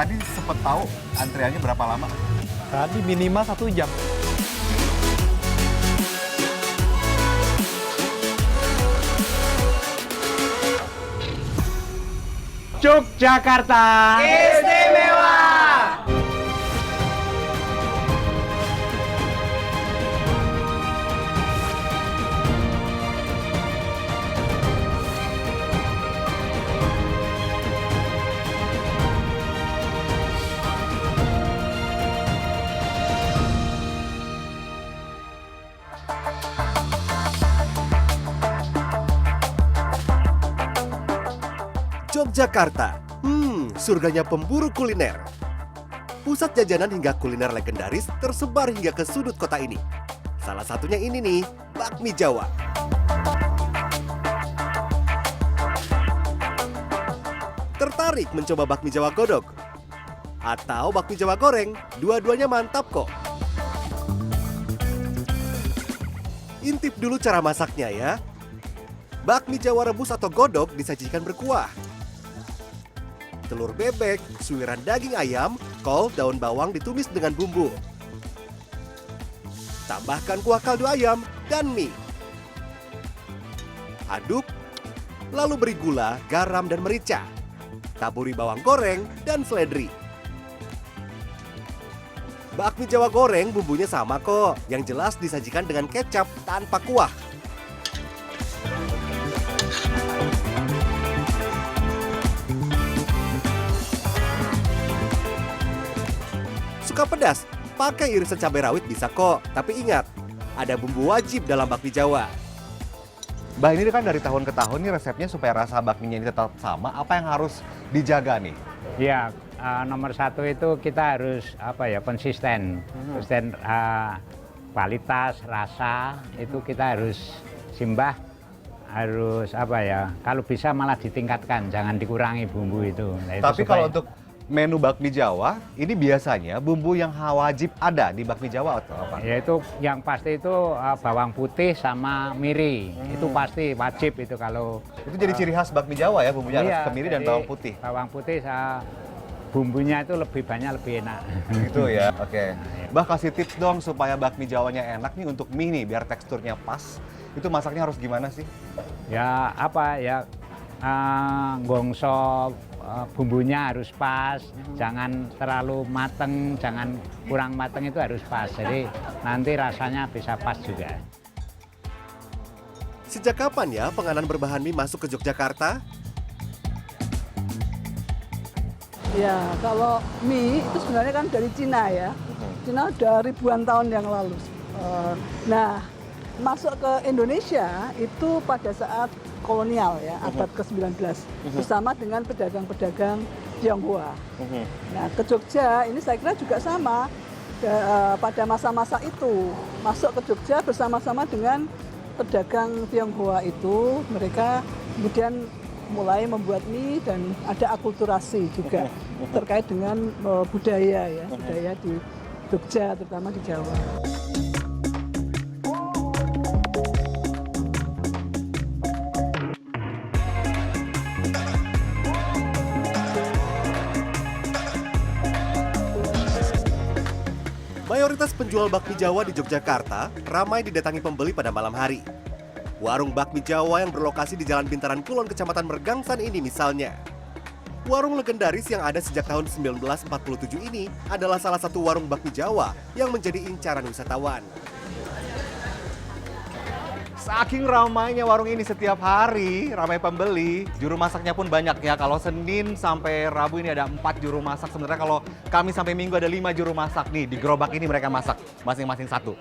Tadi sempet tahu antriannya berapa lama? Tadi minimal 1 jam. Yogyakarta Istimewa. Yogyakarta, surganya pemburu kuliner. Pusat jajanan hingga kuliner legendaris tersebar hingga ke sudut kota ini. Salah satunya ini nih, bakmi Jawa. Tertarik mencoba bakmi Jawa godok? Atau bakmi Jawa goreng? Dua-duanya mantap kok. Intip dulu cara masaknya ya. Bakmi Jawa rebus atau godok disajikan berkuah. Telur bebek, suiran daging ayam, kol, daun bawang ditumis dengan bumbu. Tambahkan kuah kaldu ayam dan mie. Aduk, lalu beri gula, garam, dan merica. Taburi bawang goreng dan seledri. Bakmi Jawa goreng bumbunya sama kok, yang jelas disajikan dengan kecap tanpa kuah. Suka pedas? Pakai irisan cabai rawit bisa kok. Tapi ingat, ada bumbu wajib dalam bakmi Jawa. Mbak, ini kan dari tahun ke tahun nih resepnya supaya rasa bakminya ini tetap sama. Apa yang harus dijaga nih? Ya, nomor satu itu kita harus konsisten. Konsisten kualitas, rasa itu kita harus simbah, harus kalau bisa malah ditingkatkan, jangan dikurangi bumbu itu. Nah, itu Tapi kalau untuk menu bakmi Jawa, ini biasanya bumbu yang wajib ada di bakmi Jawa atau apa? yaitu yang pasti itu bawang putih sama miri. Itu pasti wajib itu kalau Itu jadi ciri khas bakmi Jawa ya, bumbunya iya, harus kemiri dan jadi bawang putih. Bawang putih bumbunya itu lebih banyak, lebih enak. Gitu ya, oke. Mbak, kasih tips dong supaya bakmi Jawanya enak nih untuk mie nih, biar teksturnya pas. Itu masaknya harus gimana sih? Ya gongso bumbunya harus pas, jangan terlalu mateng, jangan kurang mateng, itu harus pas. Jadi nanti rasanya bisa pas juga. Sejak kapan ya penganan berbahan mie masuk ke Yogyakarta? Ya, kalau mie itu sebenarnya kan dari Cina ya. Cina udah ribuan tahun yang lalu. Nah, masuk ke Indonesia itu pada saat kolonial ya, abad ke-19 bersama dengan pedagang-pedagang Tionghoa. Nah, ke Jogja ini saya kira juga sama. Pada masa-masa itu masuk ke Jogja bersama-sama dengan pedagang Tionghoa itu, mereka kemudian mulai membuat mie dan ada akulturasi juga terkait dengan budaya ya, budaya di Jogja terutama di Jawa. Mayoritas penjual bakmi Jawa di Yogyakarta ramai didatangi pembeli pada malam hari. Warung bakmi Jawa yang berlokasi di Jalan Bintaran Kulon, Kecamatan Mergangsan ini misalnya. Warung legendaris yang ada sejak tahun 1947 ini adalah salah satu warung bakmi Jawa yang menjadi incaran wisatawan. Saking ramainya warung ini setiap hari, ramai pembeli, juru masaknya pun banyak ya. Kalau Senin sampai Rabu ini ada 4 juru masak. Sebenarnya kalau kami sampai Minggu ada 5 juru masak nih. Di gerobak ini mereka masak masing-masing satu.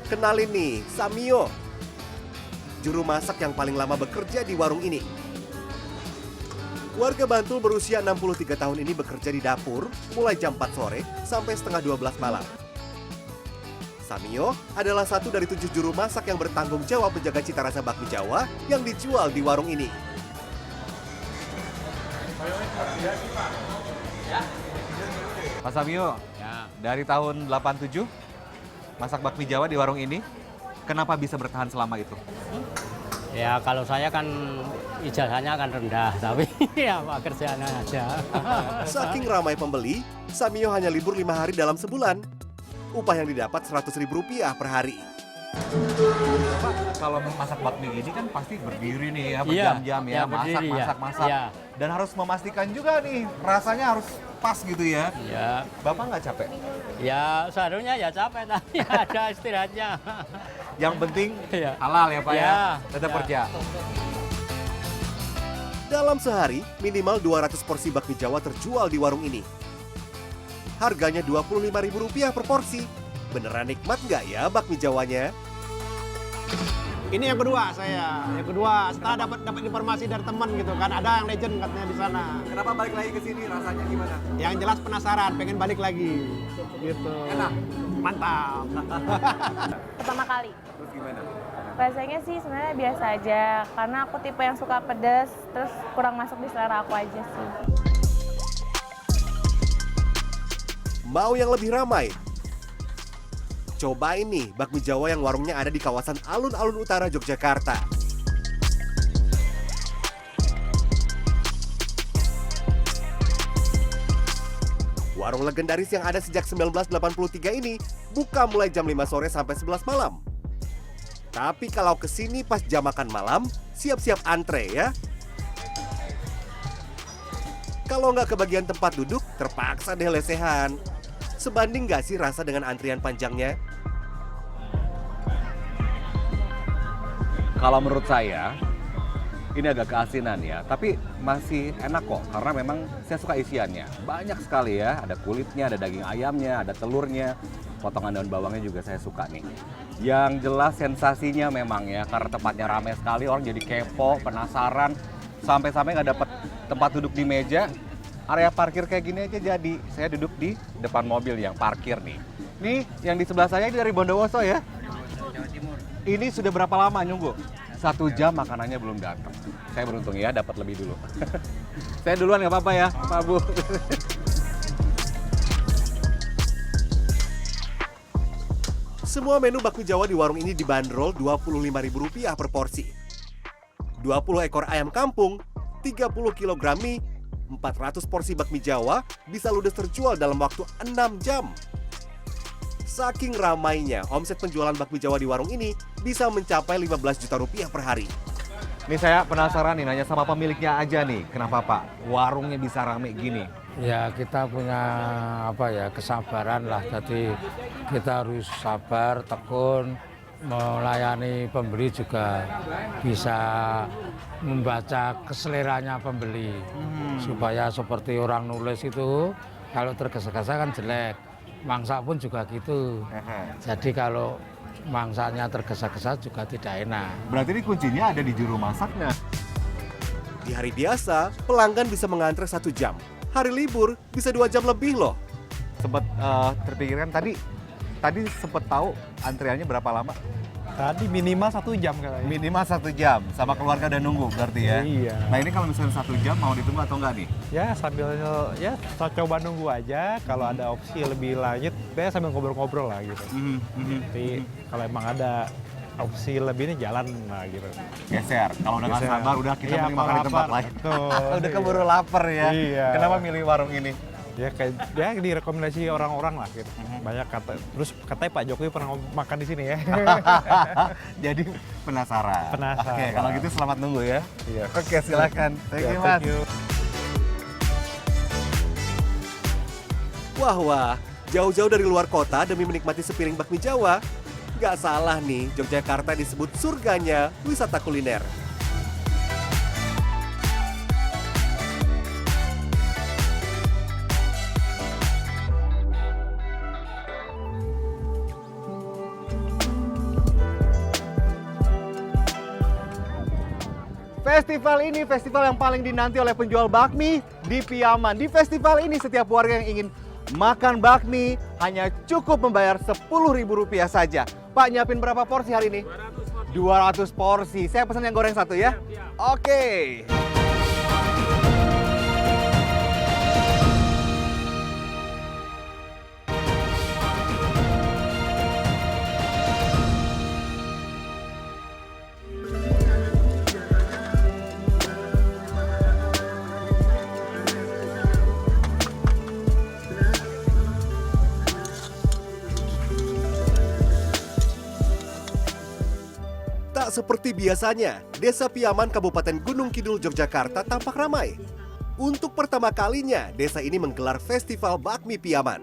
Kenalin nih, Samio, juru masak yang paling lama bekerja di warung ini. Warga Bantul berusia 63 tahun ini bekerja di dapur mulai jam 4 sore sampai setengah 12 malam. Samio adalah satu dari 7 juru masak yang bertanggung jawab menjaga cita rasa bakmi Jawa yang dijual di warung ini. Mas Samio, dari tahun 87 masak bakmi Jawa di warung ini, kenapa bisa bertahan selama itu? Ya kalau saya kan ijazahnya kan rendah, tapi ya pekerjaannya aja. Saking ramai pembeli, Samio hanya libur 5 hari dalam sebulan. Upah yang didapat Rp100.000 per hari. Pak, kalau masak bakmi gini kan pasti berdiri nih ya, Iya, berjam-jam ya, ya, berdiri, ya. masak. Iya. Dan harus memastikan juga nih, rasanya harus pas gitu ya. Ya, Bapak nggak capek? ya seharusnya ya capek tapi ada istirahatnya. Yang penting Iya. halal ya Pak ya, Iya, tetap iya. kerja. Dalam sehari, minimal 200 porsi bakmi Jawa terjual di warung ini. Harganya Rp25.000 per porsi. Beneran nikmat nggak ya bakmi Jawanya? Ini yang kedua saya. Yang kedua setelah dapat informasi dari teman gitu kan, ada yang legend katanya di sana. Kenapa balik lagi ke sini? Rasanya gimana? Yang jelas penasaran, pengen balik lagi. Gitu. Enak? Mantap. Pertama kali. Terus gimana? Rasanya sih sebenarnya biasa aja, karena aku tipe yang suka pedas, terus kurang masuk di selera aku aja sih. Mau yang lebih ramai? Cobain nih bakmi Jawa yang warungnya ada di kawasan alun-alun utara Yogyakarta. Warung legendaris yang ada sejak 1983 ini buka mulai jam 5 sore sampai 11 malam. Tapi kalau kesini pas jam makan malam, siap-siap antre ya. Kalau nggak kebagian tempat duduk, terpaksa deh lesehan. Sebanding nggak sih rasa dengan antrian panjangnya? Kalau menurut saya, ini agak keasinan ya, tapi masih enak kok karena memang saya suka isiannya. Banyak sekali ya, ada kulitnya, ada daging ayamnya, ada telurnya, potongan daun bawangnya juga saya suka nih. Yang jelas sensasinya memang ya, karena tempatnya ramai sekali, orang jadi kepo, penasaran, sampai-sampai nggak dapat tempat duduk di meja. Area parkir kayak gini aja jadi. Saya duduk di depan mobil yang parkir nih. Nih, yang di sebelah saya ini dari Bondowoso ya? Ini sudah berapa lama nunggu? 1 jam makanannya belum datang. Saya beruntung ya, dapat lebih dulu. Saya duluan nggak apa-apa ya, Pak Bu. Semua menu bakmi Jawa di warung ini dibanderol Rp25.000 per porsi. 20 ekor ayam kampung, 30 kg mie, 400 porsi bakmi Jawa bisa ludes terjual dalam waktu 6 jam. Saking ramainya, omset penjualan bakmi Jawa di warung ini bisa mencapai Rp15 juta per hari. Nih saya penasaran nih, nanya sama pemiliknya aja nih. Kenapa Pak, warungnya bisa rame gini? Ya kita punya kesabaran lah, jadi kita harus sabar, tekun, melayani pembeli juga bisa membaca keseleranya pembeli. Supaya seperti orang nulis itu, kalau tergesa-gesa kan jelek, mangsa pun juga gitu. Jadi kalau mangsanya tergesa-gesa juga tidak enak. Berarti ini kuncinya ada di juru masaknya. Di hari biasa, pelanggan bisa mengantre 1 jam. Hari libur bisa 2 jam lebih loh. Sempat terpikirkan tadi sempat tahu antriannya berapa lama? Tadi minimal 1 jam katanya. Minimal 1 jam, sama keluarga udah nunggu berarti ya? Iya. Nah ini kalau misalnya 1 jam mau ditunggu atau enggak nih? Ya sambil ya coba nunggu aja. Kalau ada opsi lebih lanjut, saya sambil ngobrol-ngobrol lah gitu. Tapi kalau emang ada opsi lebih ini jalan lah gitu. Geser, kalau udah nggak Geser. sabar udah kita Iya, mending makan di tempat lapar. lain. Betul, Udah iya. keburu lapar ya. Iya. Kenapa milih warung ini? Ya kayak dia direkomendasi orang-orang lah gitu. Banyak terus katanya Pak Jokowi pernah makan di sini ya. Jadi penasaran. Penasaran. Oke, kalau gitu selamat nunggu ya. Iya. Oke, silakan. Thank Ya, you, Mas. thank you. Wah, jauh-jauh dari luar kota demi menikmati sepiring bakmi Jawa. Gak salah nih, Yogyakarta disebut surganya wisata kuliner. Festival ini festival yang paling dinanti oleh penjual bakmi di Piyaman. Di festival ini setiap warga yang ingin makan bakmi hanya cukup membayar Rp10.000 saja. Pak, nyiapin berapa porsi hari ini? 200 porsi. Saya pesan yang goreng 1 ya. Oke. Tak seperti biasanya, Desa Piaman, Kabupaten Gunung Kidul, Yogyakarta tampak ramai. Untuk pertama kalinya, desa ini menggelar Festival Bakmi Piaman.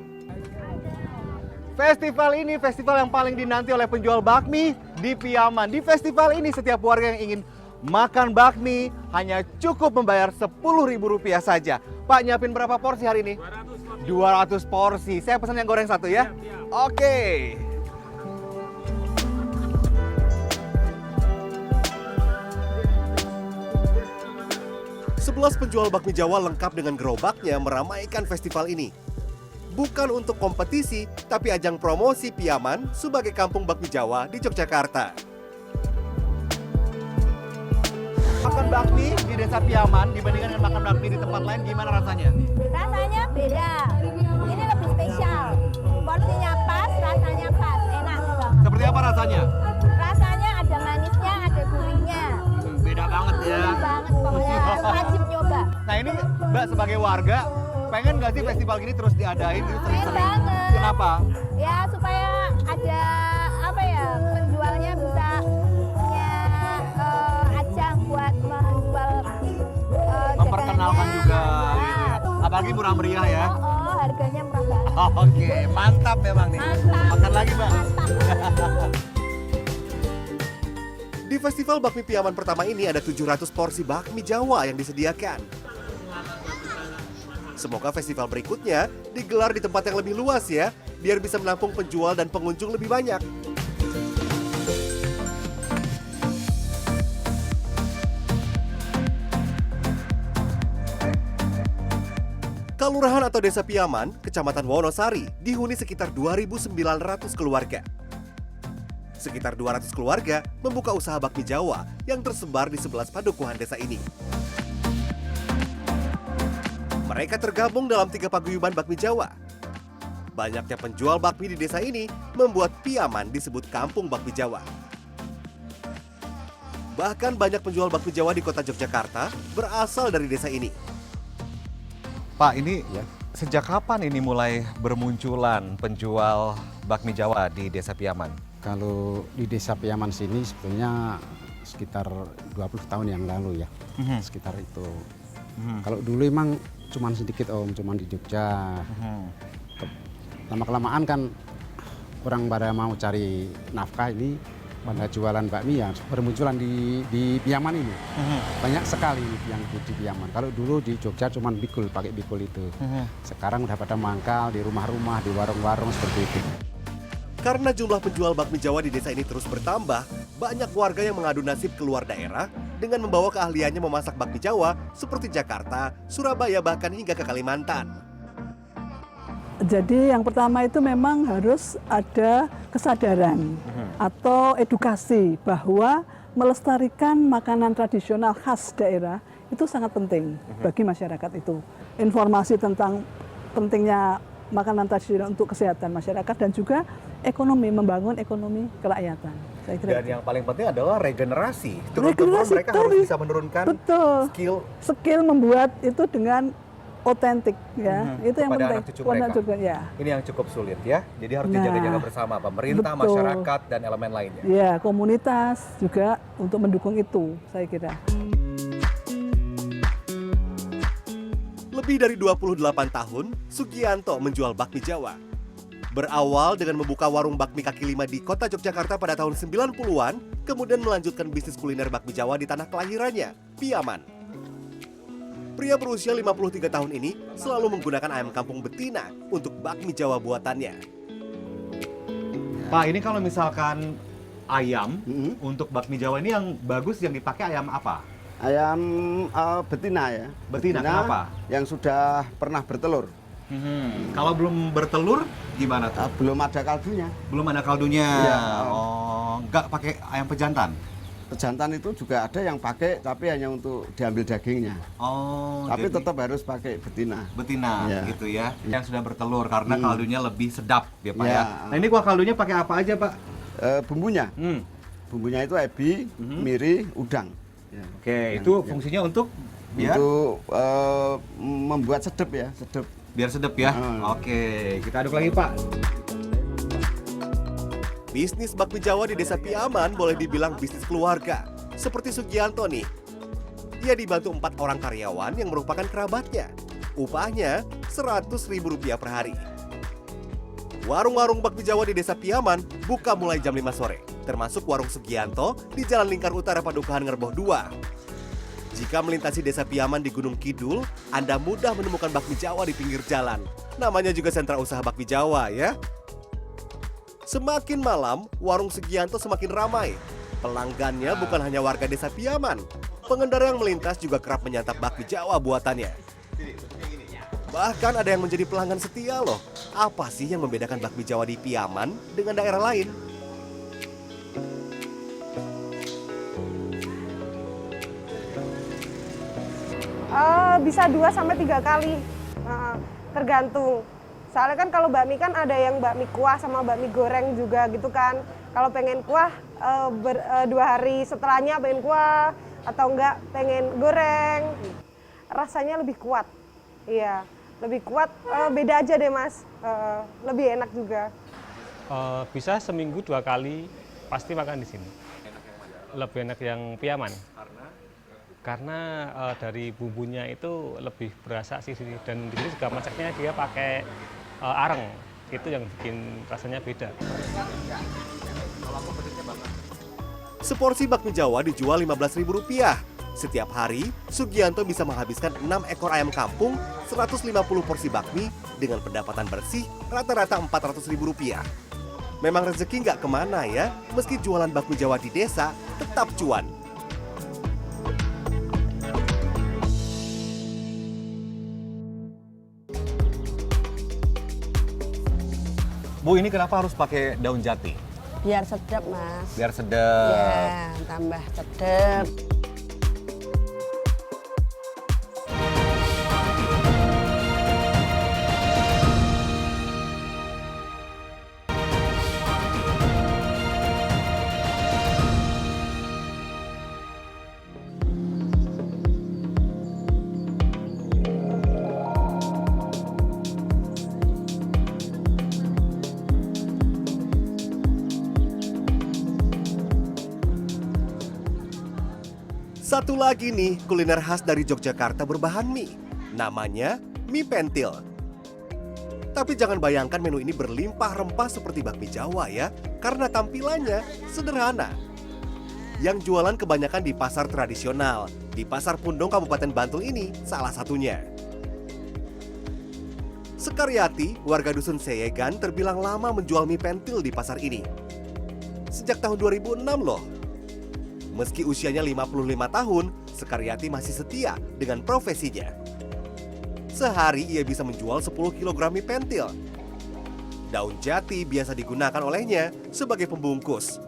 Festival ini festival yang paling dinanti oleh penjual bakmi di Piaman. Di festival ini setiap warga yang ingin makan bakmi hanya cukup membayar Rp10.000 saja. Pak, nyiapin berapa porsi hari ini? 200 porsi. Saya pesan yang goreng satu ya. Oke. 11 penjual bakmi Jawa lengkap dengan gerobaknya meramaikan festival ini. Bukan untuk kompetisi, tapi ajang promosi Piaman sebagai kampung bakmi Jawa di Yogyakarta. Makan bakmi di Desa Piaman dibandingkan dengan makan bakmi di tempat lain gimana rasanya? Rasanya beda. Ini lebih spesial. Porsinya pas, rasanya pas, enak banget. Seperti apa rasanya? Rasanya ada manisnya, ada gurihnya. Beda banget ya. Beda banget pokoknya, wajib nyoba. Nah ini Mbak sebagai warga, pengen nggak sih festival gini terus diadain gitu Pengen sering-sering? banget. Kenapa? Ya supaya ada apa ya, penjualnya bisa punya ajang buat menjual Memperkenalkan dagangannya. juga Iya. gitu ya. Apalagi murah meriah ya. Oh, harganya murah banget. Oke, mantap memang nih. Mantap. Makan lagi Mbak. Di Festival Bakmi Piaman pertama ini ada 700 porsi bakmi Jawa yang disediakan. Semoga festival berikutnya digelar di tempat yang lebih luas ya, biar bisa menampung penjual dan pengunjung lebih banyak. Kelurahan atau Desa Piaman, Kecamatan Wonosari, dihuni sekitar 2.900 keluarga. Sekitar 200 keluarga membuka usaha bakmi Jawa yang tersebar di 11 padukuhan desa ini. Mereka tergabung dalam 3 paguyuban bakmi Jawa. Banyaknya penjual bakmi di desa ini membuat Piaman disebut kampung bakmi Jawa. Bahkan banyak penjual bakmi Jawa di kota Yogyakarta berasal dari desa ini. Pak, ini sejak kapan ini mulai bermunculan penjual bakmi Jawa di Desa Piaman? Kalau di Desa Piaman sini sebetulnya sekitar 20 tahun yang lalu ya, sekitar itu. Kalau dulu emang cuman sedikit Om, cuman di Jogja. Lama-kelamaan kan orang pada mau cari nafkah ini, pada jualan bakmi ya bermunculan di Piaman ini. Banyak sekali yang di Piaman. Kalau dulu di Jogja cuman bikul, pakai bikul itu. Sekarang udah pada mangkal di rumah-rumah, di warung-warung seperti itu. Karena jumlah penjual bakmi Jawa di desa ini terus bertambah, banyak warga yang mengadu nasib keluar daerah dengan membawa keahliannya memasak bakmi Jawa seperti Jakarta, Surabaya, bahkan hingga ke Kalimantan. Jadi yang pertama itu memang harus ada kesadaran atau edukasi bahwa melestarikan makanan tradisional khas daerah itu sangat penting bagi masyarakat itu. Informasi tentang pentingnya makanan tradisional untuk kesehatan masyarakat dan juga ekonomi, membangun ekonomi kerakyatan. Saya kira Dan yang paling penting adalah regenerasi. Turun-temurun Regenerasi, mereka harus betul. bisa menurunkan skill membuat itu dengan otentik ya. Itu yang kepada penting. anak cucu mereka. Juga, ya. Ini yang cukup sulit ya. Jadi harus Nah, dijaga-jaga bersama pemerintah, betul. masyarakat dan elemen lainnya. Ya, komunitas juga untuk mendukung itu, saya kira. Lebih dari 28 tahun, Sugianto menjual bakmi Jawa. Berawal dengan membuka warung bakmi kaki lima di kota Yogyakarta pada tahun 90-an, kemudian melanjutkan bisnis kuliner bakmi Jawa di tanah kelahirannya, Piaman. Pria berusia 53 tahun ini selalu menggunakan ayam kampung betina untuk bakmi Jawa buatannya. Pak, ini kalau misalkan ayam untuk bakmi Jawa ini yang bagus yang dipakai ayam apa? Ayam betina ya. Betina, kenapa? Yang sudah pernah bertelur. Kalau belum bertelur gimana tuh? Belum ada kaldunya. Belum ada kaldunya. Iya. Oh, nggak pakai ayam pejantan? Pejantan itu juga ada yang pakai tapi hanya untuk diambil dagingnya. Oh, tapi jadi tetap harus pakai betina. Betina Ya. gitu ya. Yang sudah bertelur karena kaldunya lebih sedap ya Pak Ya. ya. Nah ini kuah kaldunya pakai apa aja Pak? Bumbunya. Bumbunya itu ebi, miri, udang. Ya. Oke, itu fungsinya untuk biar membuat sedap ya, sedap. Biar sedap ya. Oke, kita aduk lagi Pak. Bisnis bakmi Jawa di Desa Piaman boleh dibilang bisnis keluarga. Seperti Sugianto nih. Ia dibantu 4 orang karyawan yang merupakan kerabatnya. Upahnya Rp100.000 per hari. Warung-warung bakmi Jawa di Desa Piaman buka mulai jam 5 sore, termasuk warung Sugianto di Jalan Lingkar Utara Padukuhan Ngerboh 2. Jika melintasi Desa Piaman di Gunung Kidul, Anda mudah menemukan bakmi Jawa di pinggir jalan. Namanya juga sentra usaha bakmi Jawa ya. Semakin malam, warung Sugianto semakin ramai. Pelanggannya bukan hanya warga Desa Piaman. Pengendara yang melintas juga kerap menyantap bakmi Jawa buatannya. Bahkan ada yang menjadi pelanggan setia loh. Apa sih yang membedakan bakmi Jawa di Piaman dengan daerah lain? Bisa 2-3 kali, tergantung. Soalnya kan kalau bakmi kan ada yang bakmi kuah sama bakmi goreng juga gitu kan. Kalau pengen kuah 2 hari setelahnya pengen kuah atau enggak pengen goreng, rasanya lebih kuat. Iya, lebih kuat, beda aja deh mas, lebih enak juga. Bisa seminggu 2 kali pasti makan di sini. Lebih enak yang Piaman. Karena dari bumbunya itu lebih berasa sih, dan di sini juga masaknya dia pakai areng, itu yang bikin rasanya beda. Seporsi bakmi Jawa dijual Rp15.000. Setiap hari, Sugianto bisa menghabiskan 6 ekor ayam kampung, 150 porsi bakmi dengan pendapatan bersih rata-rata Rp400.000. Memang rezeki nggak kemana ya, meski jualan bakmi Jawa di desa tetap cuan. Bu, ini kenapa harus pakai daun jati? Biar sedap, Mas. Biar sedap. Ya, tambah sedap. Satu lagi nih kuliner khas dari Yogyakarta berbahan mie. Namanya mie pentil. Tapi jangan bayangkan menu ini berlimpah rempah seperti bakmi Jawa ya, karena tampilannya sederhana. Yang jualan kebanyakan di pasar tradisional. Di Pasar Pundong Kabupaten Bantul ini salah satunya. Sekaryati, warga dusun Seyegan, terbilang lama menjual mie pentil di pasar ini. Sejak tahun 2006 loh. Meski usianya 55 tahun, Sekaryati masih setia dengan profesinya. Sehari ia bisa menjual 10 kg mie pentil. Daun jati biasa digunakan olehnya sebagai pembungkus.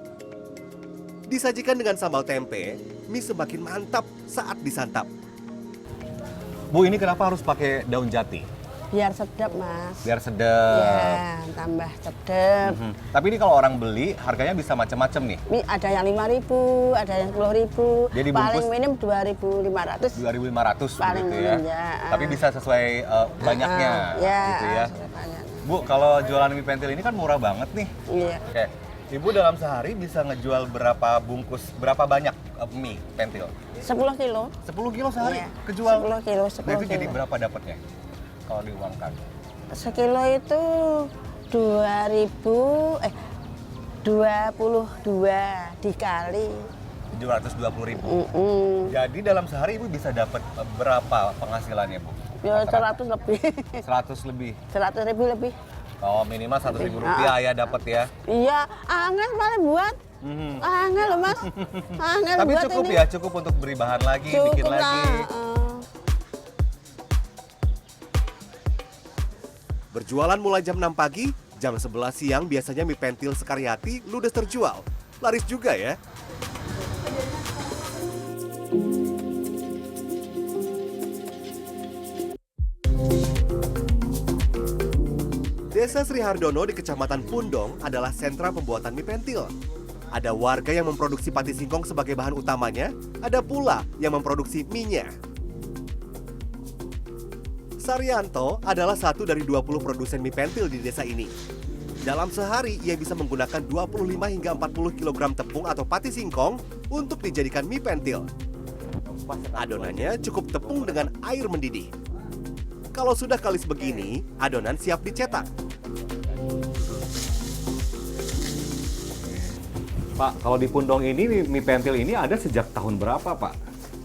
Disajikan dengan sambal tempe, mie semakin mantap saat disantap. Bu, ini kenapa harus pakai daun jati? Biar sedap, Mas. Biar sedap. Ya, tambah sedap. Tapi ini kalau orang beli, harganya bisa macam-macam nih. Mie ada yang 5.000, ada yang 10.000. Jadi paling bungkus minim 2.500. 2.500 paling begitu ya. minim, ya. Tapi bisa sesuai banyaknya Ya, gitu ya. banyak. Bu, kalau jualan mie pentil ini kan murah banget nih. Iya. Oke. Ibu dalam sehari bisa ngejual berapa bungkus, berapa banyak mie pentil? 10 kilo. 10 kilo sehari Iya. kejual? 10 kilo, 10 Nah, itu kilo. jadi berapa dapatnya kalau diuangkan? Sekilo itu 22 dikali 720.000. Jadi dalam sehari Ibu bisa dapat berapa penghasilannya, Bu? Ya 100 lebih. 100 lebih. 100.000 lebih. Oh, minimal 100.000 rupiah ya dapat ya. Iya, angel malah buat. Angel loh, Mas. Angel Tapi buat cukup ini. ya, cukup untuk beri bahan lagi, Cukup bikin lah, lagi. Berjualan mulai jam 6 pagi, jam 11 siang biasanya mie pentil Sekaryati ludes terjual. Laris juga ya. Desa Sri Hardono di Kecamatan Pundong adalah sentra pembuatan mie pentil. Ada warga yang memproduksi pati singkong sebagai bahan utamanya, ada pula yang memproduksi mie-nya. Saryanto adalah satu dari 20 produsen mie pentil di desa ini. Dalam sehari, ia bisa menggunakan 25 hingga 40 kg tepung atau pati singkong untuk dijadikan mie pentil. Adonannya cukup tepung dengan air mendidih. Kalau sudah kalis begini, adonan siap dicetak. Pak, kalau di Pundong ini mie pentil ini ada sejak tahun berapa, Pak?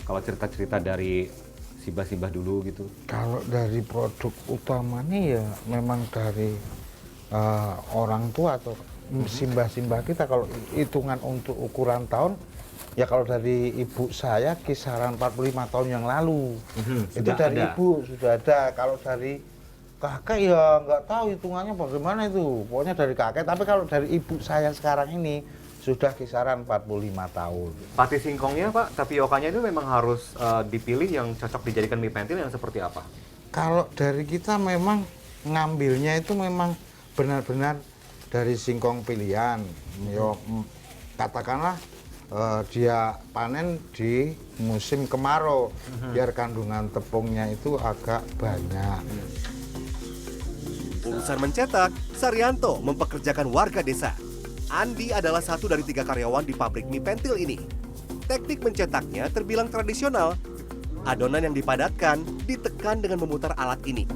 Kalau cerita-cerita dari Simbah-simbah dulu gitu. Kalau dari produk utamanya ya memang dari orang tua atau simbah-simbah kita. Kalau hitungan untuk ukuran tahun, ya kalau dari ibu saya kisaran 45 tahun yang lalu. Itu dari ibu sudah ada. Kalau dari kakek ya nggak tahu hitungannya bagaimana itu. Pokoknya dari kakek, tapi kalau dari ibu saya sekarang ini sudah kisaran 45 tahun. Pati singkongnya, Pak, tapiokanya itu memang harus dipilih yang cocok dijadikan mie pentil yang seperti apa? Kalau dari kita memang ngambilnya itu memang benar-benar dari singkong pilihan. Yo, katakanlah dia panen di musim kemarau, biar kandungan tepungnya itu agak banyak. Urusan mencetak, Saryanto mempekerjakan warga desa. Andi adalah satu dari 3 karyawan di pabrik mie pentil ini. Teknik mencetaknya terbilang tradisional. Adonan yang dipadatkan ditekan dengan memutar alat ini.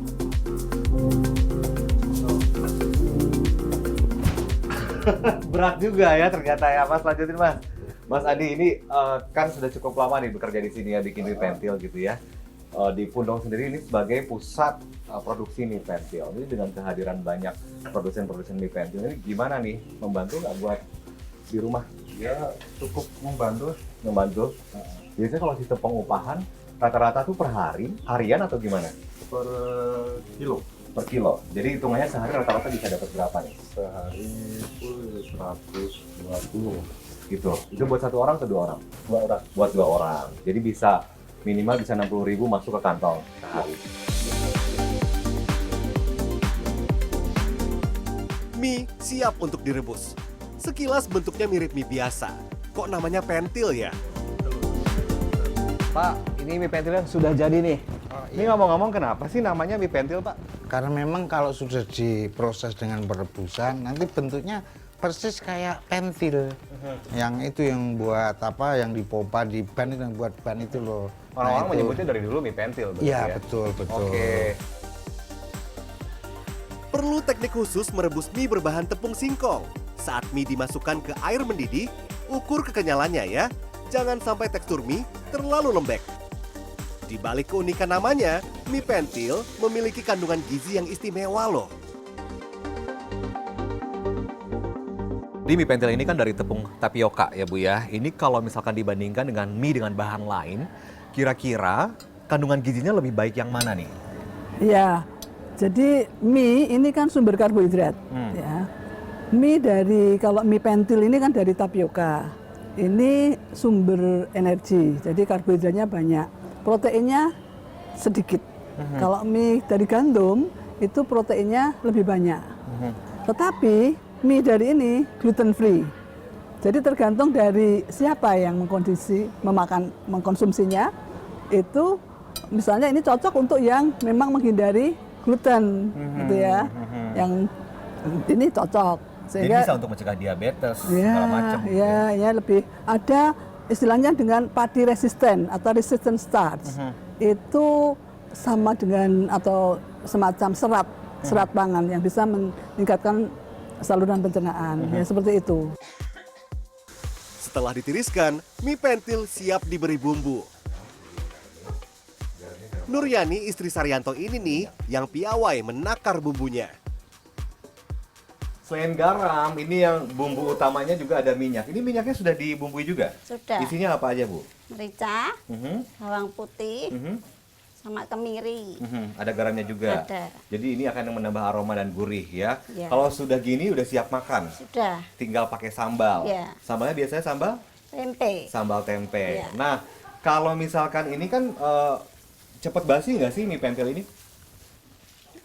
Berat juga ya ternyata ya, Mas. Lanjutin, Mas. Mas Adi ini kan sudah cukup lama nih bekerja di sini ya, bikin mie pentil gitu ya. Di Pundong sendiri ini sebagai pusat produksi mie pentil. Ini dengan kehadiran banyak produsen-produsen mie pentil ini gimana nih, membantu nggak buat di rumah? Ya cukup membantu. Membantu. Biasanya kalau sistem pengupahan rata-rata tuh per hari, harian atau gimana? Per kilo. Per kilo. Jadi hitungannya sehari rata-rata bisa dapat berapa nih? Sehari itu 120 gitu. Itu buat 1 orang atau 2 orang? 2 orang. Buat 2 orang. Jadi bisa minimal bisa 60.000 masuk ke kantong sehari. Mie siap untuk direbus. Sekilas bentuknya mirip mie biasa. Kok namanya pentil ya? Pak, ini mie pentilnya sudah jadi nih. Ini ngomong-ngomong kenapa sih namanya mie pentil, Pak? Karena memang kalau sudah diproses dengan perebusan, nanti bentuknya persis kayak pentil. Yang itu yang buat apa, yang dipompa di ban itu, yang buat ban itu loh. Orang-orang menyebutnya dari dulu mie pentil. Iya, ya? betul. Oke. Perlu teknik khusus merebus mie berbahan tepung singkong. Saat mie dimasukkan ke air mendidih, ukur kekenyalannya ya. Jangan sampai tekstur mie terlalu lembek. Di balik keunikan namanya, mie pentil memiliki kandungan gizi yang istimewa loh. Di mie pentil ini kan dari tepung tapioka ya, Bu ya. Ini kalau misalkan dibandingkan dengan mie dengan bahan lain, kira-kira kandungan gizinya lebih baik yang mana nih? Ya, jadi mie ini kan sumber karbohidrat. Ya. Mie kalau mie pentil ini kan dari tapioka. Ini sumber energi, jadi karbohidratnya banyak. Proteinnya sedikit. Kalau mie dari gandum, itu proteinnya lebih banyak. Tetapi mie dari ini gluten free. Jadi tergantung dari siapa yang mengkonsumsinya. Itu misalnya ini cocok untuk yang memang menghindari gluten, gitu ya. Yang ini cocok. Sehingga, jadi bisa untuk mencegah diabetes, segala macam. Ya, lebih ada istilahnya dengan padi resisten atau resistant starch. Itu sama dengan atau semacam serat pangan yang bisa meningkatkan saluran pencernaan. Ya, seperti itu. Setelah ditiriskan, mie pentil siap diberi bumbu. Nuryani, istri Saryanto ini nih yang piawai menakar bumbunya. Selain garam, ini yang bumbu utamanya juga ada minyak. Ini minyaknya sudah dibumbui juga? Sudah. Isinya apa aja, Bu? Merica, bawang putih, sama kemiri. Ada garamnya juga? Ada. Jadi ini akan menambah aroma dan gurih ya? Ya. Kalau sudah gini udah siap makan? Sudah. Tinggal pakai sambal? Ya. Sambalnya biasanya sambal? Tempe. Sambal tempe. Ya. Nah, kalau misalkan ini kan cepet basi nggak sih mie pentil ini?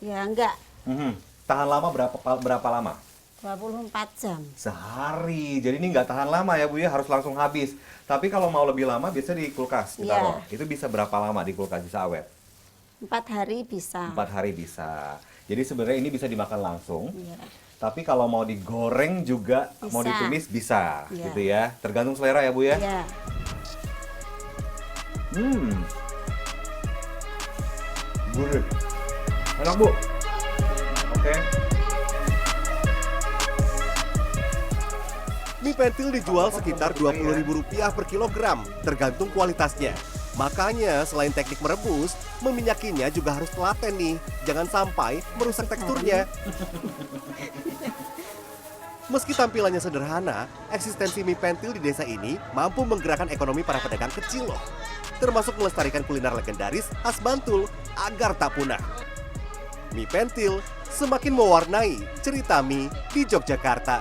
Ya enggak. Tahan lama berapa lama? 24 jam. Sehari. Jadi ini nggak tahan lama ya, Bu ya, harus langsung habis. Tapi kalau mau lebih lama biasa di kulkas ditaruh. Itu bisa berapa lama di kulkas bisa awet? 4 hari bisa. 4 hari bisa. Jadi sebenarnya ini bisa dimakan langsung. Ya. Tapi kalau mau digoreng juga, mau Bisa. ditumis bisa, Iya. gitu ya. Tergantung selera ya Bu ya. Iya. Gurih. Enak Bu. Oke. Mie pentil dijual sekitar Rp20.000 per kilogram, tergantung kualitasnya. Makanya selain teknik merebus, meminyakinya juga harus telaten nih. Jangan sampai merusak teksturnya. Meski tampilannya sederhana, eksistensi mie pentil di desa ini mampu menggerakkan ekonomi para pedagang kecil loh. Termasuk melestarikan kuliner legendaris khas Bantul agar tak punah. Mie pentil semakin mewarnai cerita mie di Yogyakarta.